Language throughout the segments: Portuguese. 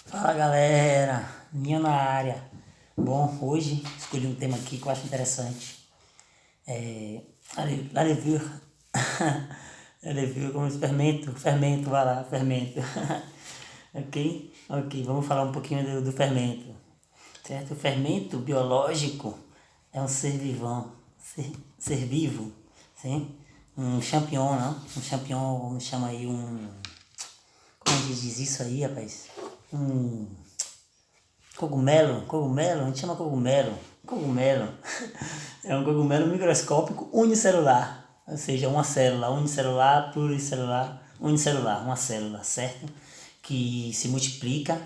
Fala galera, minha na área. Bom, hoje escolhi um tema aqui que eu acho interessante. La review. La review como fermento, vai lá, fermento. Ok? Ok, vamos falar um pouquinho do fermento. Certo? O fermento biológico é um ser vivão, ser vivo, sim? Um champignon, não? Um champignon, chama aí um. Como a gente diz isso aí, rapaz? Um cogumelo, a gente chama cogumelo. É um cogumelo microscópico unicelular, ou seja, uma célula unicelular, pluricelular, unicelular, uma célula, certo? Que se multiplica,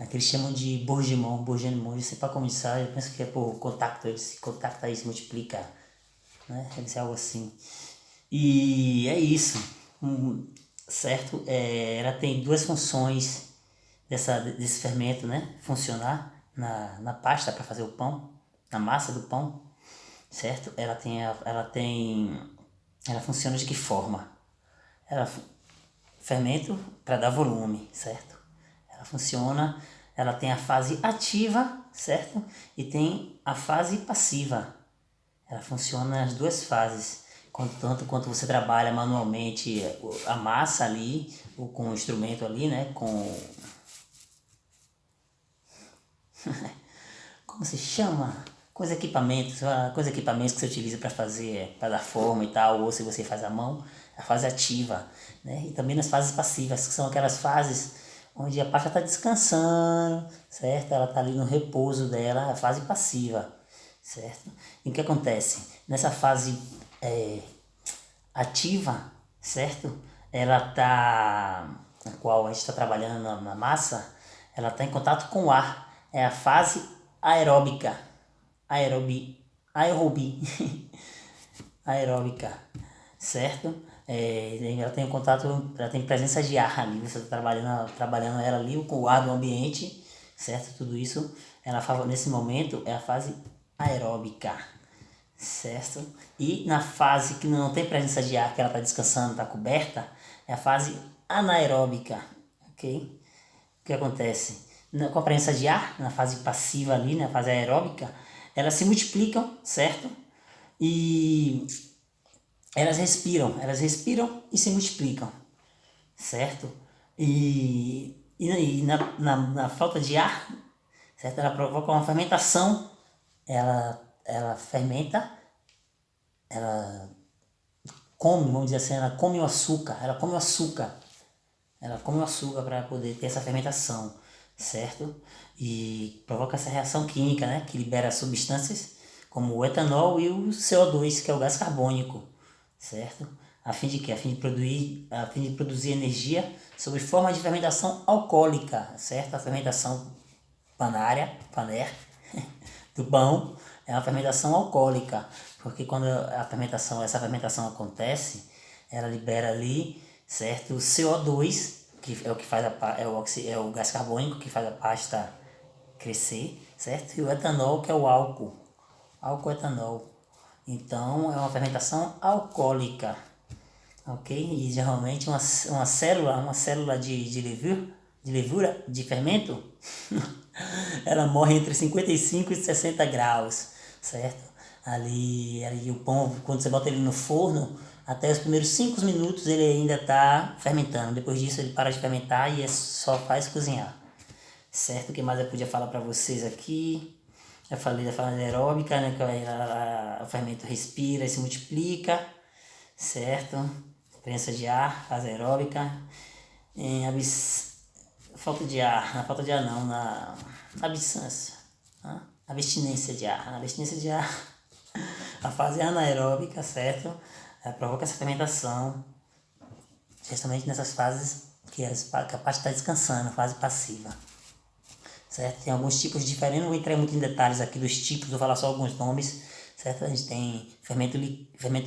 que eles chamam de bourgeonemon, não sei para começar, eu penso que é por contato, ele se contacta e se multiplica, né? Deve ser algo assim. E é isso, certo? Ela tem duas funções desse fermento, né? Funcionar na pasta para fazer o pão, na massa do pão, certo? Ela funciona de que forma? Ela fermento para dar volume, certo? Ela funciona, ela tem a fase ativa, certo? E tem a fase passiva. Ela funciona nas duas fases. Tanto quanto você trabalha manualmente a massa ali, ou com o instrumento ali, né? Como se chama? Com os equipamentos que você utiliza para fazer, para dar forma e tal, ou se você faz à mão, a fase ativa, né? E também nas fases passivas, que são aquelas fases onde a pasta está descansando, certo? Ela está ali no repouso dela, a fase passiva, certo? E o que acontece? Nessa fase ativa, certo? Ela está, na qual a gente está trabalhando na massa, ela está em contato com o ar. É a fase aeróbica. Aerobi, aeróbica, certo? Ela tem um contato, ela tem presença de ar ali, você está trabalhando ela ali com o ar do ambiente, certo? Tudo isso, nesse momento, é a fase aeróbica, certo? E na fase que não tem presença de ar, que ela está descansando, está coberta, é a fase anaeróbica, ok? O que acontece? Com a presença de ar, na fase passiva ali, na fase aeróbica, elas se multiplicam, certo? E elas respiram e se multiplicam, certo? E na falta de ar, certo? Ela provoca uma fermentação, ela fermenta, ela come, vamos dizer assim, ela come o açúcar para poder ter essa fermentação, certo? E provoca essa reação química, né? Que libera substâncias como o etanol e o CO2, que é o gás carbônico, certo? A fim de quê? A fim de produzir energia sob forma de fermentação alcoólica, certo? A fermentação paner, do pão, é uma fermentação alcoólica, porque quando essa fermentação acontece, ela libera ali, certo, o CO2, que é o que faz é o gás carbônico que faz a pasta crescer, certo? E o etanol, que é o álcool etanol. Então, é uma fermentação alcoólica, ok? E geralmente uma célula de fermento, ela morre entre 55 e 60 graus, certo? Ali o pão, quando você bota ele no forno, até os primeiros 5 minutos ele ainda está fermentando. Depois disso ele para de fermentar e só faz cozinhar. Certo? O que mais eu podia falar para vocês aqui? Eu falei da fase aeróbica, né? Que o fermento respira e se multiplica, certo? Presença de ar, fase aeróbica. Em falta de ar, na falta de ar não, na abstinência, né? Abstinência de ar, na abstinência de ar, a fase anaeróbica, certo? Provoca essa fermentação, justamente nessas fases que a parte está descansando, a fase passiva, certo? Tem alguns tipos diferentes, não vou entrar muito em detalhes aqui dos tipos, vou falar só alguns nomes, certo? A gente tem fermento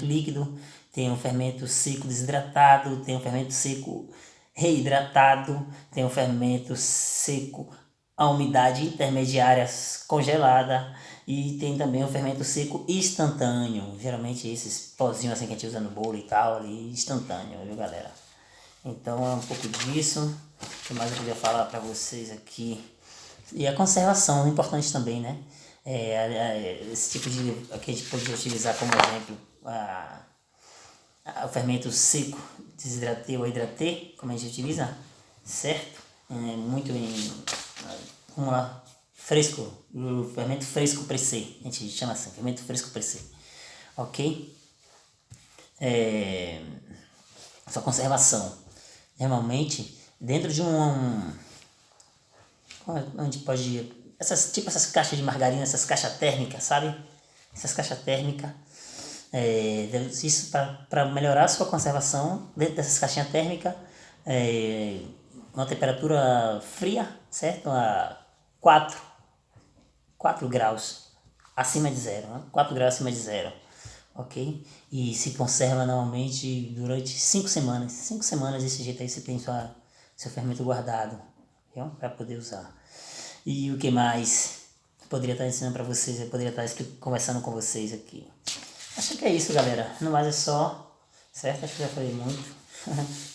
líquido, tem o fermento seco desidratado, tem o fermento seco reidratado, tem o fermento seco a umidade intermediária congelada e tem também o fermento seco instantâneo, geralmente esses pozinhos assim que a gente usa no bolo e tal, ali, instantâneo, viu galera? Então é um pouco disso. O que mais eu queria falar para vocês aqui? E a conservação é importante também, né? Esse tipo de... Aqui a gente pode utilizar como exemplo o fermento seco, desidratê ou hidratê, como a gente utiliza, certo? Muito em... Vamos lá. Fresco, o fermento fresco pressé, a gente chama assim, fermento fresco pressé, ok? Sua conservação, normalmente dentro de onde pode, essas caixas de margarina, essas caixas térmicas, sabe? Essas caixas térmicas, isso para melhorar a sua conservação dentro dessas caixinhas térmicas, uma temperatura fria, certo? A 4 graus acima de zero, né? 4 graus acima de zero, ok? E se conserva normalmente durante 5 semanas. 5 semanas desse jeito aí você tem seu fermento guardado, para poder usar. E o que mais eu poderia estar ensinando para vocês, eu poderia estar conversando com vocês aqui. Acho que é isso, galera. No mais é só, certo? Acho que já falei muito.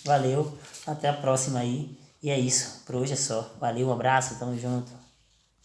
Valeu, até a próxima aí. E é isso, por hoje é só. Valeu, um abraço, tamo junto.